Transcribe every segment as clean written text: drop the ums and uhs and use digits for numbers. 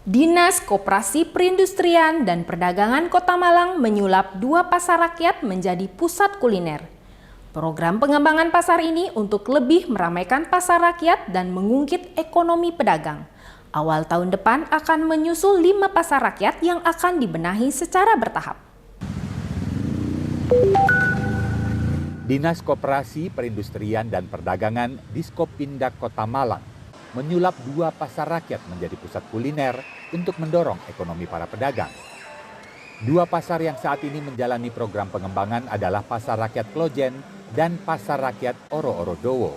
Dinas Koperasi Perindustrian dan Perdagangan Kota Malang menyulap 2 pasar rakyat menjadi pusat kuliner. Program pengembangan pasar ini untuk lebih meramaikan pasar rakyat dan mengungkit ekonomi pedagang. Awal tahun depan akan menyusul 5 pasar rakyat yang akan dibenahi secara bertahap. Dinas Koperasi Perindustrian dan Perdagangan Diskopindak Kota Malang menyulap 2 pasar rakyat menjadi pusat kuliner untuk mendorong ekonomi para pedagang. 2 pasar yang saat ini menjalani program pengembangan adalah Pasar Rakyat Klojen dan Pasar Rakyat Oro-Oro Dowo.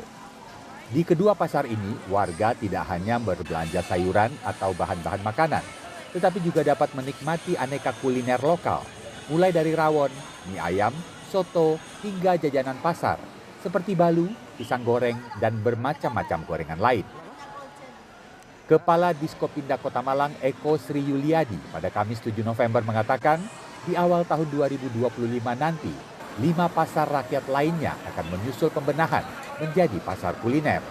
Di kedua pasar ini, warga tidak hanya berbelanja sayuran atau bahan-bahan makanan, tetapi juga dapat menikmati aneka kuliner lokal, mulai dari rawon, mie ayam, soto, hingga jajanan pasar, seperti balu, pisang goreng, dan bermacam-macam gorengan lain. Kepala Diskopindak Kota Malang Eko Sri Yuliadi pada Kamis 7 November mengatakan, di awal tahun 2025 nanti, 5 pasar rakyat lainnya akan menyusul pembenahan menjadi pasar kuliner,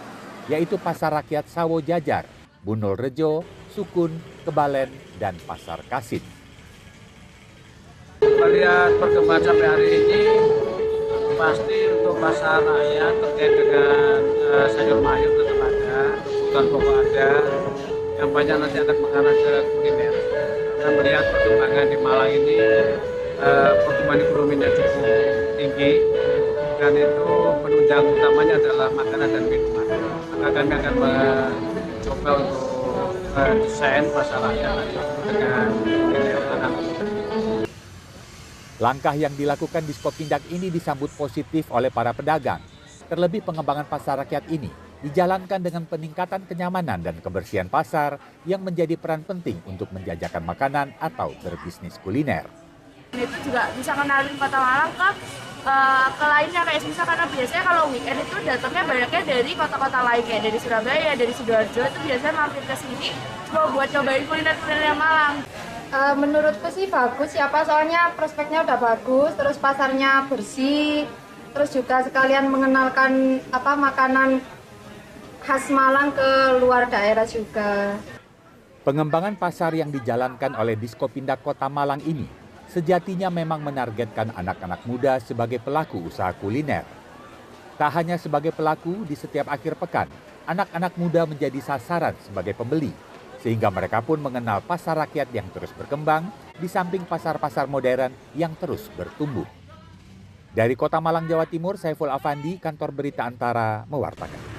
yaitu Pasar Rakyat Sawo Jajar, Bunul Rejo, Sukun, Kebalen, dan Pasar Kasin. Melihat perkembangan sampai hari ini, pasti untuk pasar rakyat terkait dengan sayur mayur tetap ada, kebutuhan pokok ada, yang banyak nanti akan mengarah ke kuliner. Kita melihat perkembangan di Malang ini, pertumbuhan ekonominya cukup tinggi, dan itu penunjang utamanya adalah makanan dan minuman. Maka kami akan mencoba untuk desain pasar rakyat dengan kuliner anak. Langkah yang dilakukan Diskopindak ini disambut positif oleh para pedagang. Terlebih pengembangan pasar rakyat ini dijalankan dengan peningkatan kenyamanan dan kebersihan pasar yang menjadi peran penting untuk menjajakan makanan atau berbisnis kuliner. Itu juga bisa kenalin Kota Malang ke lainnya, kayak misal karena biasanya kalau weekend itu datangnya banyaknya dari kota-kota lain, kayak dari Surabaya, dari Sidoarjo, itu biasanya mampir ke sini cuma buat cobain kuliner-kuliner Malang. Menurutku sih bagus ya Pak, soalnya prospeknya udah bagus, terus pasarnya bersih, terus juga sekalian mengenalkan makanan khas Malang ke luar daerah juga. Pengembangan pasar yang dijalankan oleh Diskopindak Kota Malang ini sejatinya memang menargetkan anak-anak muda sebagai pelaku usaha kuliner. Tak hanya sebagai pelaku, di setiap akhir pekan, anak-anak muda menjadi sasaran sebagai pembeli, sehingga mereka pun mengenal pasar rakyat yang terus berkembang di samping pasar-pasar modern yang terus bertumbuh. Dari Kota Malang, Jawa Timur, Saiful Afandi, Kantor Berita Antara, mewartakan.